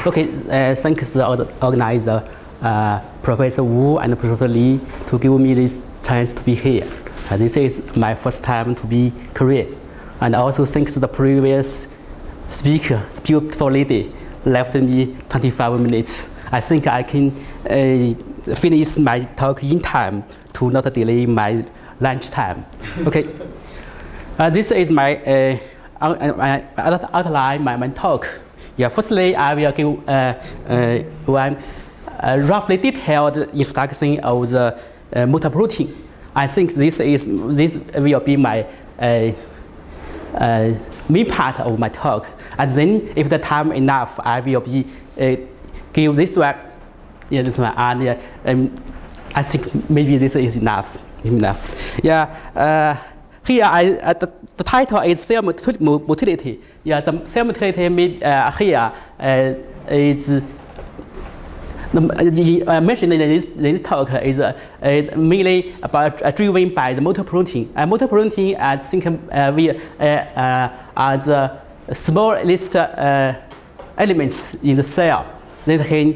Okay, thanks the organizer, Professor Wu and Professor Li, to give me this chance to be here. This is my first time to be Korean. And also thanks to the previous speaker, the beautiful lady, left me 25 minutes. I think I can finish my talk in time to not delay my lunch time. Okay. This is my outline, my talk. Yeah, firstly, I will give one roughly detailed introduction of the motor protein. I think this will be my main part of my talk. And then, if the time enough, I will be give this one. Yeah, this one, and I think maybe this is enough. Yeah. Here, the title is cell motility. Yeah, the cell motility here is mentioned in this talk is mainly about driven by the motor protein. Motor protein, I think, we are the smallest elements in the cell that can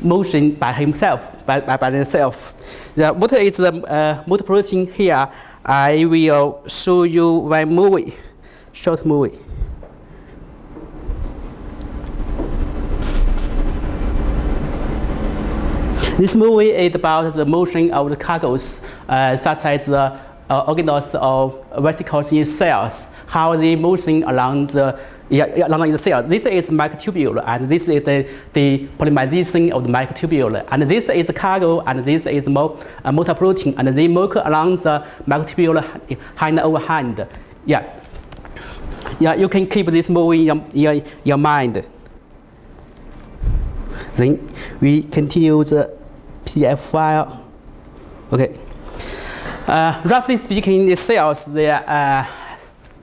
motion by himself, by themselves. What is the motor protein here? I will show you one movie, short movie. This movie is about the motion of the cargoes, such as the organelles of vesicles in cells, how they motion along the cell. This is microtubule, and this is the polymerization of the microtubule. And this is the cargo, and this is motor protein, and they move along the microtubule hand over hand. Yeah, you can keep this movie in your mind. Then we continue the PDF file. Okay. Roughly speaking, the cells, there are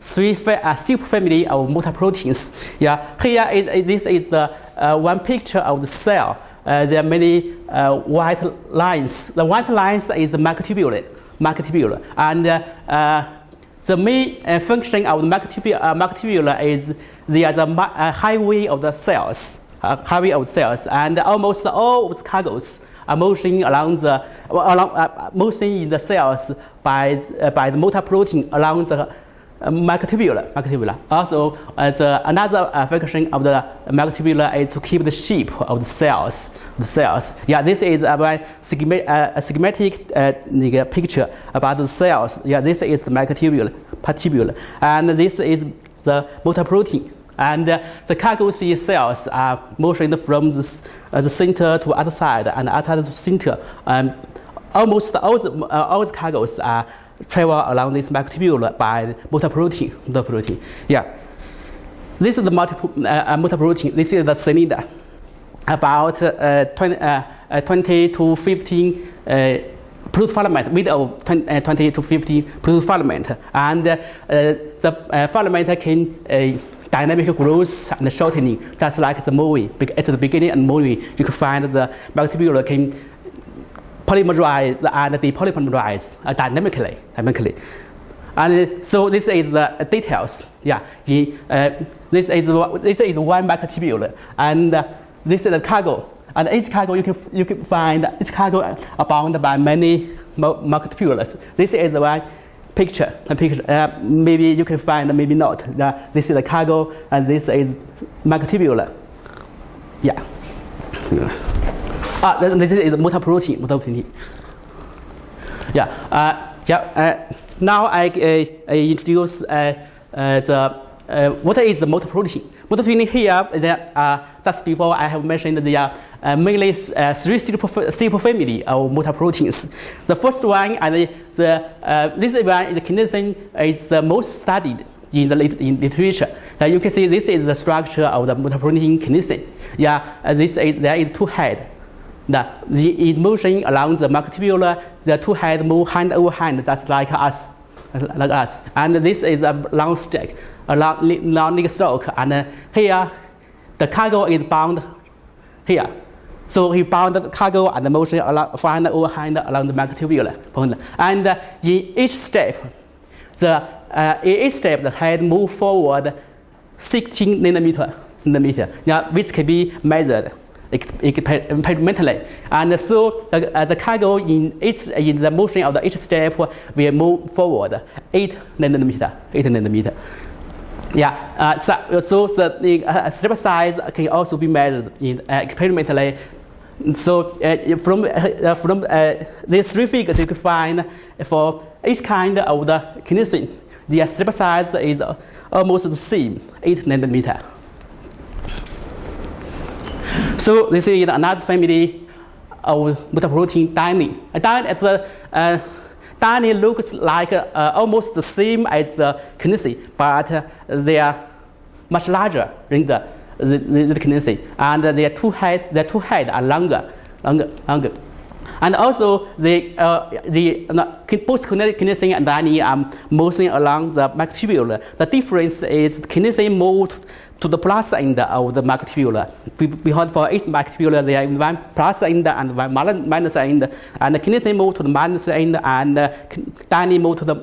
three superfamily of motor proteins. Yeah, here this is the one picture of the cell. There are many white lines. The white lines is the microtubule, and the main function of the microtubule is they are the highway of the cells. And almost all of the cargoes are motioning motioning in the cells by the motor protein along the microtubule. Also, another function of the microtubule is to keep the shape of the cells. Yeah, this is a schematic picture about the cells. Yeah, this is the microtubule, and this is the motor protein. And the cargoes in cells are motioned from the center to other side and outside the center. Almost all the cargoes are travel along this microtubule by motor protein. Yeah, this is the motor protein. This is the cylinder, about 20 to 15 protofilament, made of 20 to 15 protofilament, and the filament can dynamic growth and shortening, just like the movie. At the beginning of the movie, you can find the microtubule can polymerize and depolymerize dynamically. And so this is the details. Yeah, this is one microtubule, and this is the cargo. And each cargo you can find each cargo are bound by many microtubules. This is the one picture. Maybe you can find, maybe not. This is the cargo, and this is microtubule. Yeah. This is the motor protein. Yeah. Now I introduce what is the motor protein. Motor protein here, just before I have mentioned there are mainly three superfamily of motor proteins. The first one, and this one, the kinesin, is the most studied in the literature. You can see this is the structure of the motor protein kinesin. Yeah, there is two heads. The motion along the microtubule, the two heads move hand over hand, just like us. And this is a long stick, a long stroke, and here the cargo is bound here. So he bound the cargo and the motion hand over hand along the microtubule. And in each step, the head move forward 16 nanometer. nanometer. Now, this can be measured experimentally, and so the cargo in the motion of each step will move forward 8 nanometer. 8 nanometer. Yeah. So the step size can also be measured experimentally. So from these three figures, you can find for each kind of the kinesin, the step size is almost the same, 8 nanometer. So this is another family of metaprotein dynein. Dynein looks like almost the same as the kinesin, but they are much larger than the kinesin, and their two heads are longer. And also both kinesin and dynein are moving along the microtubule. The difference is kinesin moved to the plus end of the microtubule. Because for each microtubule there is one plus end and one minus end, and the kinesin moved to the minus end, and dynein moved to the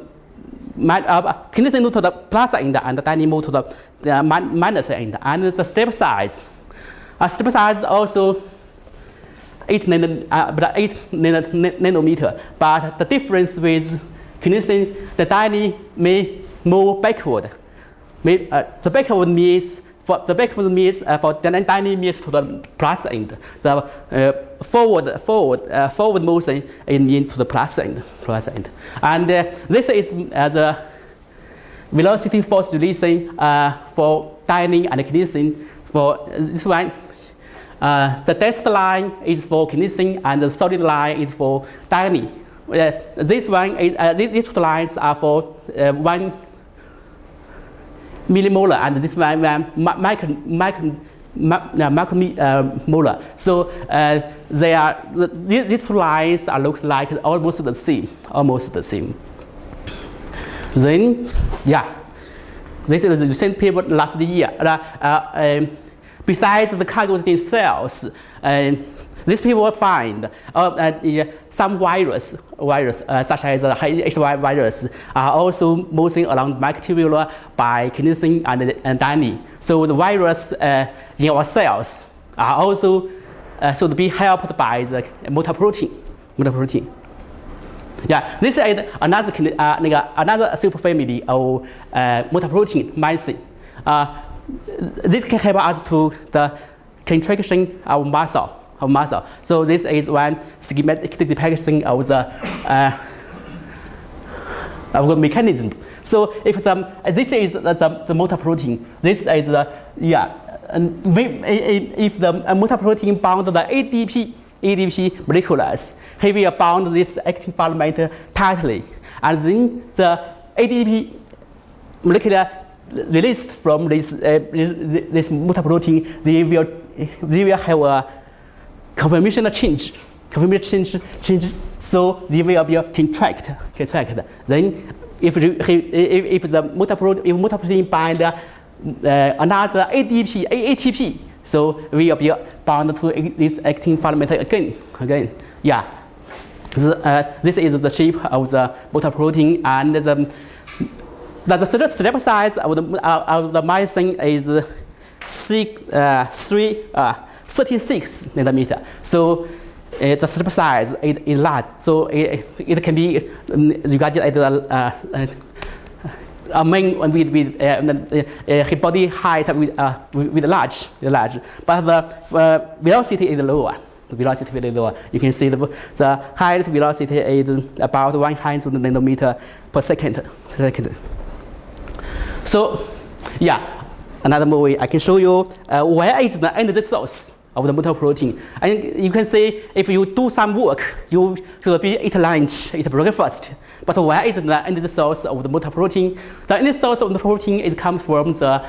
kinesin moved to the plus end, and the dynein moved to the minus end. And the step size also 8 nanometer, but the difference with kinesin, the dynein may move backward. The backward means for dynein means to the plus end. The forward motion is mean to the plus end. And this is the velocity force relation for dynein and kinesin. For this one, the dashed line is for kinesin and the solid line is for dynein. This one these two lines are for 1 millimolar, and this one micromolar. So these two lines looks like almost the same. Then, this is the recent paper last year. Besides the cargos in cells, these people find some virus such as HIV virus are also moving along the microtubule by kinesin and dynein. So the virus in our cells are also should be helped by the motility. Yeah, this is another superfamily of motility myosin. This can help us to the contraction of muscle. So this is one schematic depiction of the mechanism. So if this is the motility, this is the if the motility bound the ADP molecules, he will bound this actin filament tightly, and then the ADP molecular released from this motility, they will have a conformational change. So they will be contract. Then if the motility bind another ATP, so we will be bound to this actin filament again. Yeah. This is the shape of the motility, and the step size of the myosin is 36 nanometer. So the step size is large. So it can be regarded as a man with his body height with large. But the velocity is lower. You can see the height velocity is about 100 nanometer per second. So, another movie I can show you where is the end source of the motility. And you can see if you do some work, you should be eat lunch, eat breakfast. But where is the end source of the motility? The end source of the protein it comes from the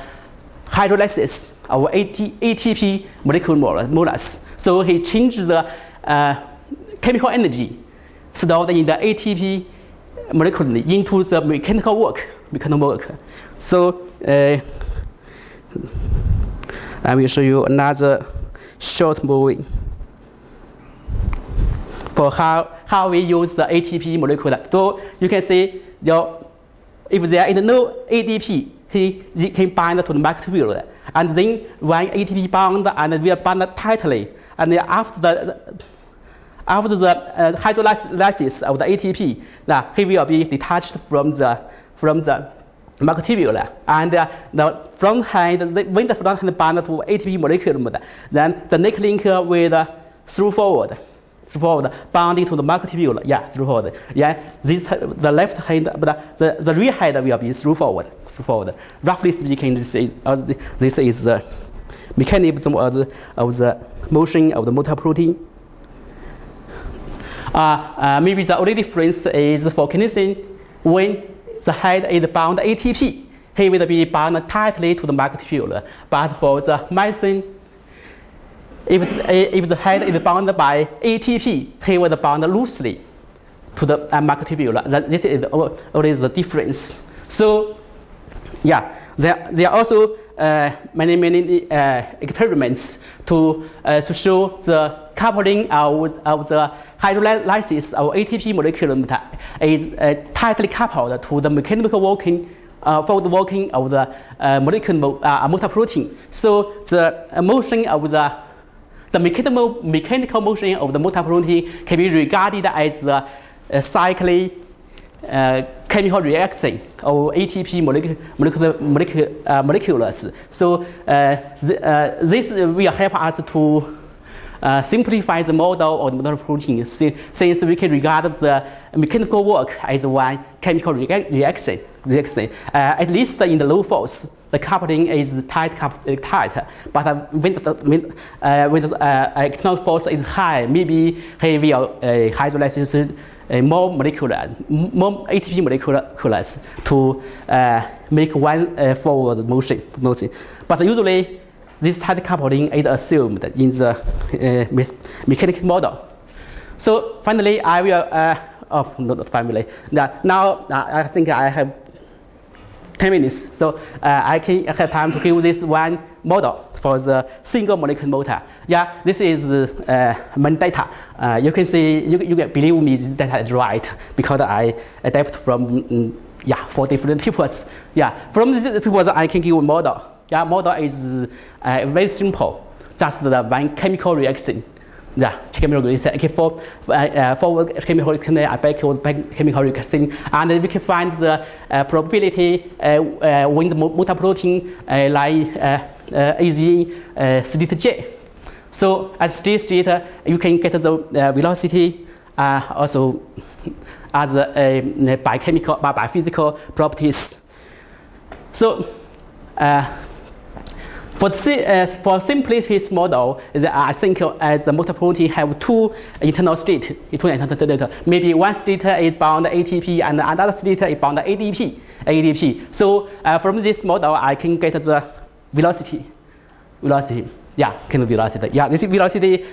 hydrolysis of ATP molecules. So he changed the chemical energy stored in the ATP molecule into the mechanical work. So I will show you another short movie for how we use the ATP molecule. So you can see if there is no ADP, he can bind to the microtubule, and then one ATP bond and we are bound tightly, and then after the hydrolysis of the ATP, he will be detached from the microtubule, and the front hand, when the front hand bound to ATP molecule, then the neck link will through forward, bounding to the microtubule. Yeah, through forward. Yeah, the left hand, but the rear hand will be through forward. Roughly speaking, this is the mechanism of the motion of the motor protein. Maybe the only difference is for kinesin, when the head is bound ATP, he will be bound tightly to the microtubule. But for the myosin, if the head is bound by ATP, he will be bound loosely to the microtubule. This is only the difference. So, yeah, there are also many experiments to show the coupling of the hydrolysis of ATP molecule is tightly coupled to the mechanical working, forward working of the motor protein. So the motion of the mechanical motion of the motor protein can be regarded as the cyclic chemical reaction of ATP molecules. So this will help us to simplify the model of the motor protein, since we can regard the mechanical work as one chemical reaction. At least in the low force, the coupling is tight. But when the external force is high, maybe he will hydrolyze more ATP molecules to make one forward motion. But usually, this tight coupling is assumed in the mechanical model. So finally, I will. Not finally. Now I think I have 10 minutes, so I can have time to give this one model for the single molecular motor. Yeah, this is main data. You can see, you can believe me, this data is right because I adapt from 4 different papers. Yeah, from these papers I can give a model. Yeah, model is very simple, just the one chemical reaction. Yeah, chemical reaction. Okay, for chemical reaction, backward chemical reaction, and we can find the probability when the motor protein is in state J. So at state you can get the velocity also as by physical properties. So for simplest model, I think the motor protein have two internal states. Maybe one state is bound ATP and another state is bound ADP. So from this model, I can get the velocity. Yeah, kind of velocity. Yeah, this velocity.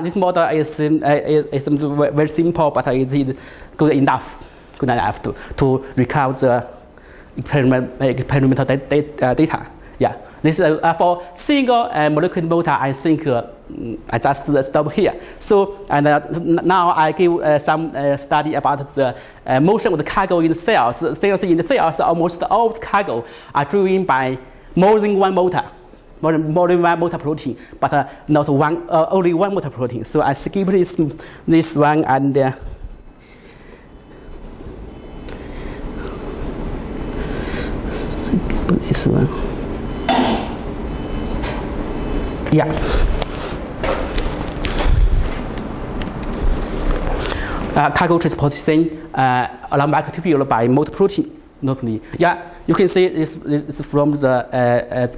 This model is very simple, but it is good enough to recover the experimental data. Yeah. This for single molecular motor, I think I just stop here. So now I give some study about the motion of the cargo in the cells. Cells in the cells, almost all the cargo are driven by more than one motor, more than one motor protein, but not one, only one motor protein. So I skip this one and this one. Yeah. Cargo transportation along microtubule by motor protein. Yeah, you can see this from the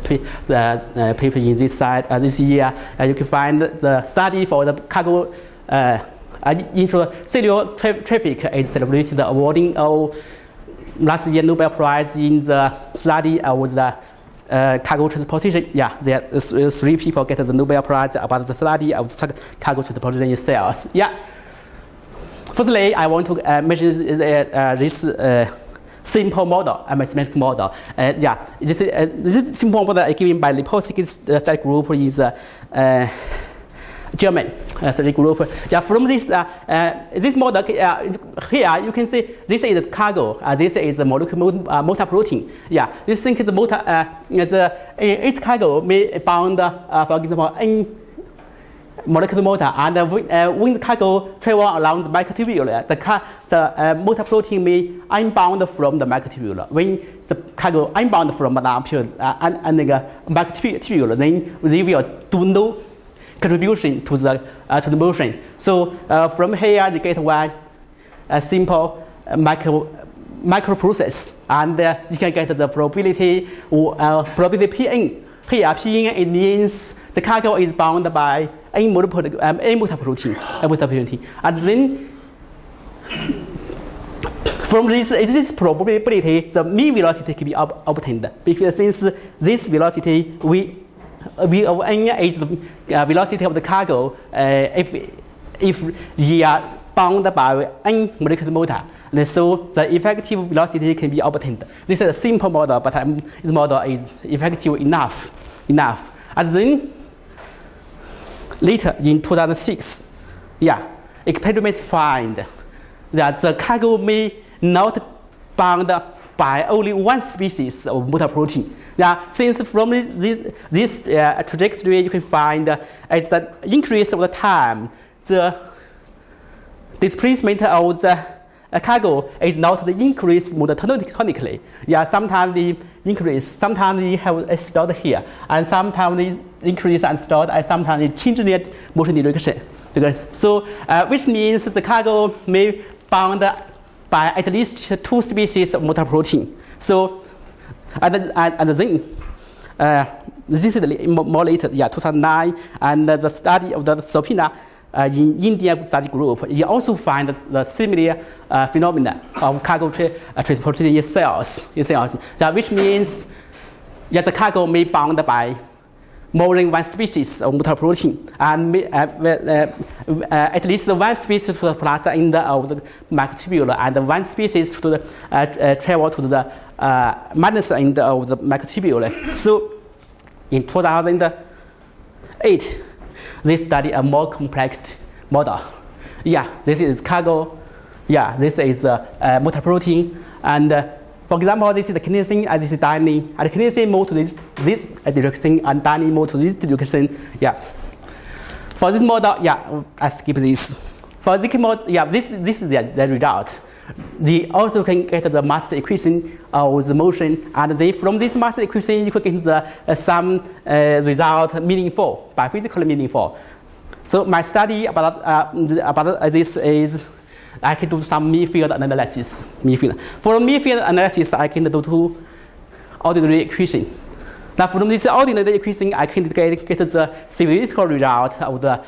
paper in this side this year. You can find the study for the cargo intracellular traffic is celebrated awarding of last year Nobel Prize in the study of the cargo transportation. Yeah, there are 3 people get the Nobel Prize about the study of cargo transportation in cells. Yeah. Firstly, I want to mention this simple model, mathematical model. Yeah, this simple model given by Lipovsky's study group is German study group. Yeah, from this this model here you can see this is the cargo. This is the molecular motor protein. Yeah, you think the motor each cargo may bound for example in molecular motor, and when the cargo travel along the microtubule, the motor protein may unbound from the microtubule. When the cargo unbound from the microtubule, then they will do no contribution to the motion. So from here you get one simple micro process, and you can get the probability probability Pn. Here Pn it means the cargo is bound by a motor protein, and then from this probability, the mean velocity can be obtained, because since this velocity v of n is the velocity of the cargo if they are bound by n molecular motor. So the effective velocity can be obtained. This is a simple model, but this model is effective enough. And then later in 2006, experiments find that the cargo may not bound by only one species of motor protein. Since from this trajectory you can find as the increase of the time, the displacement of the cargo is not the increase monotonically. Sometimes they increase, sometimes they have stored here, and sometimes they increase and stored, and sometimes they change their motion direction. So, which means the cargo may bound by at least two species of motor protein. So, and then this is more later, 2009, and the study of the Sopina in Indian study group, you also find the similar phenomena of cargo transportation in cells. Which means the cargo may be bound by more than one species of motor protein, and at least one species to the plaza end of the microtubule, and one species to the travel to the minus end of the microtubule. So in 2008, they study a more complex model. This is cargo. This is motor protein, and for example, this is the kinesin, and this is dynein, and kinesin move to this direction, and dynein move to this direction. For this model, I skip this. For this model, this is the result. They also can get the master equation of the motion, and they, from this master equation you can get some result meaningful, by physically meaningful. So my study about this is I can do some near field analysis. For near field analysis, I can do two ordinary equations. Now from this ordinary equation, I can get the theoretical result of the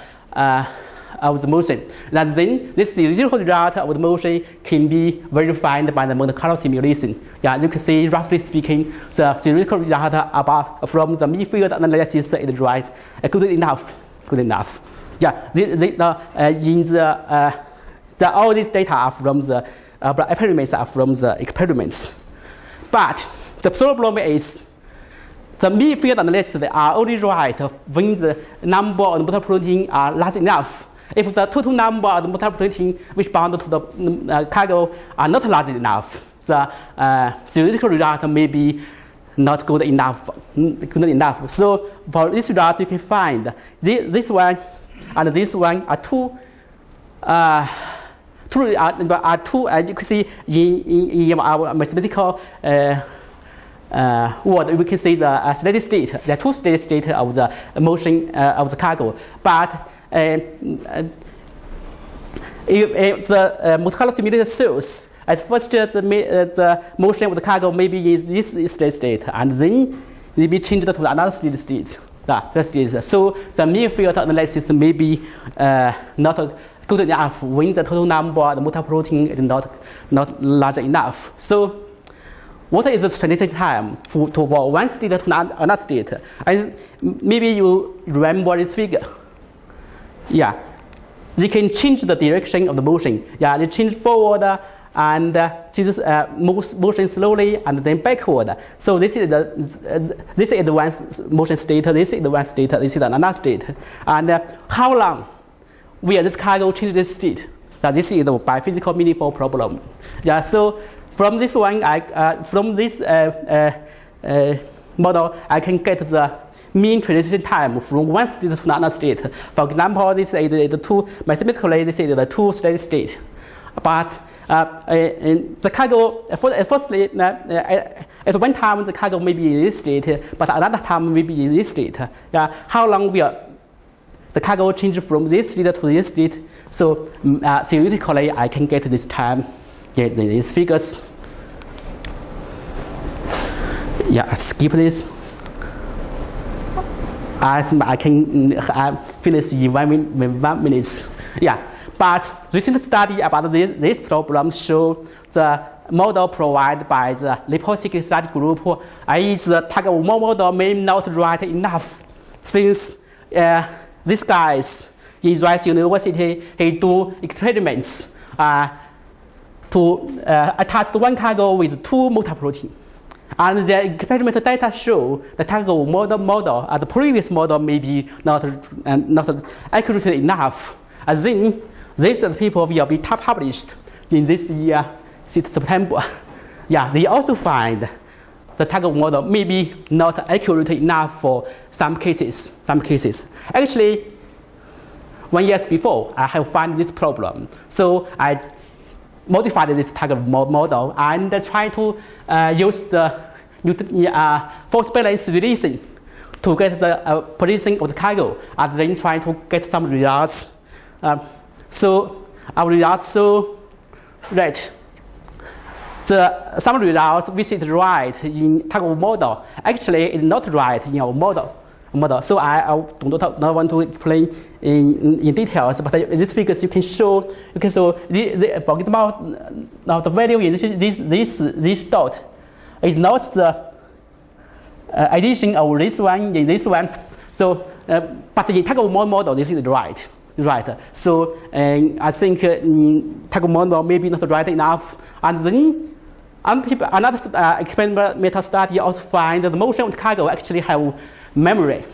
motion. And then this theoretical result of the motion can be verified by the Monte Carlo simulation. You can see, roughly speaking, the theoretical result from the near field analysis is right, good enough. All these data are from the experiments But the problem is the near field analysis are only right when the number of motor protein are large enough. If the total number of motor protein which bound to the cargo are not large enough, the theoretical result may be not good enough. So for this result, you can find this one and this one are two. As you can see in our mathematical word, we can see the steady state. There are two steady states of the motion of the cargo. But if the Monte Carlo simulation shows at first the motion of the cargo maybe is this steady state, and then it will be changed to another steady state. So the near field analysis may be not good enough when the total number of the motor protein is not large enough. So what is the transition time for one state to another state? Maybe you remember this figure. They can change the direction of the motion. They change forward and Jesus motion slowly and then backward. So this is the advanced motion state. This is the advanced state. This is another state. And how long will this cargo change this state? This is the biophysical meaningful problem. Yeah. So from this one, from this model, I can get the mean transition time from one state to another state. For example, this is the two, mathematically, this is the two steady state. But the cargo, firstly, at one time the cargo may be in this state, but another time may be in this state. Yeah. How long will the cargo change from this state to this state? So theoretically, I can get this time, get these figures. Yeah, skip this. I can finish in 1 minute. Yeah, but recent study about this problem show the model provided by the lipocyclic study group is the tug-of-war model may not right enough, since these guys in Yunxin University, he do experiments to attach one cargo with two multiprotein. And the experimental data show the tug-of-war model, the previous model may be not accurate enough. And then these people will be published in this year, September. Yeah, they also find the tug-of-war model may be not accurate enough for some cases. Actually, 1 year before, I have found this problem. So I modified this tug-of-war model and try to use the force balance relation to get the position of the cargo, and then try to get some results. So our results show that some results which is right in tug-of-war model actually is not right in our model. So I do not want to explain in details, but these figures you can show. For example, now the value in this dot is not the addition of this one in this one. So, but in tug-of-war model, this is right. So, I think tug-of-war model may be not right enough. And then another experimental study also find that the motion of the cargo actually have memory,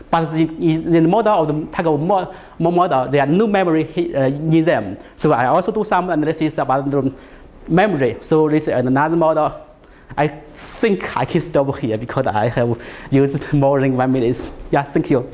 but in the model of the tug-of-war model, there are no memory in them. So I also do some analysis about the memory. So this is another model. I think I can stop here because I have used more than 1 minute. Yeah, thank you.